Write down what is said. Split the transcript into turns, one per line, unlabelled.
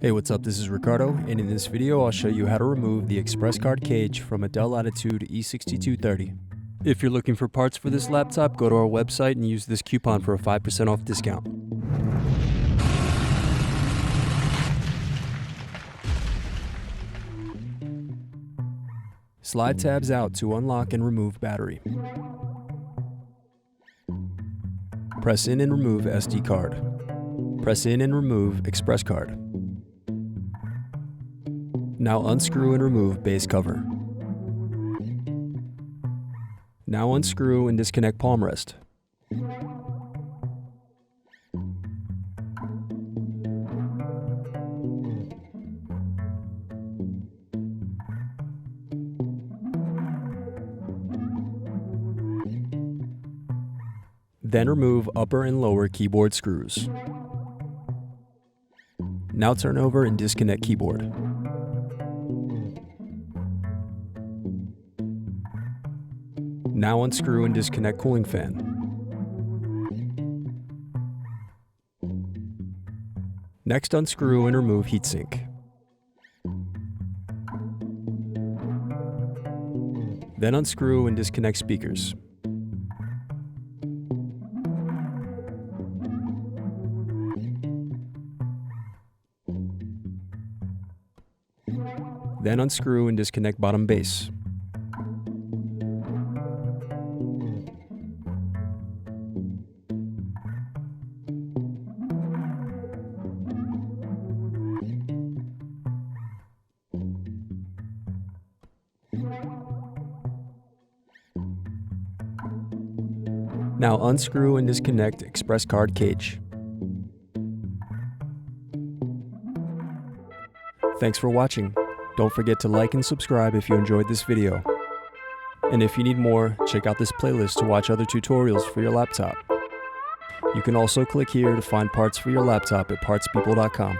Hey, what's up? This is Ricardo, and in this video I'll show you how to remove the express card cage from a Dell Latitude E6230. If you're looking for parts for this laptop, go to our website and use this coupon for a 5% off discount. Slide tabs out to unlock and remove battery. Press in and remove SD card. Press in and remove express card. Now unscrew and remove base cover. Now unscrew and disconnect palm rest. Then remove upper and lower keyboard screws. Now turn over and disconnect keyboard. Now unscrew and disconnect cooling fan. Next, unscrew and remove heatsink. Then unscrew and disconnect speakers. Then unscrew and disconnect bottom base. Now unscrew and disconnect express card cage. Thanks for watching. Don't forget to like and subscribe if you enjoyed this video. And if you need more, check out this playlist to watch other tutorials for your laptop. You can also click here to find parts for your laptop at partspeople.com.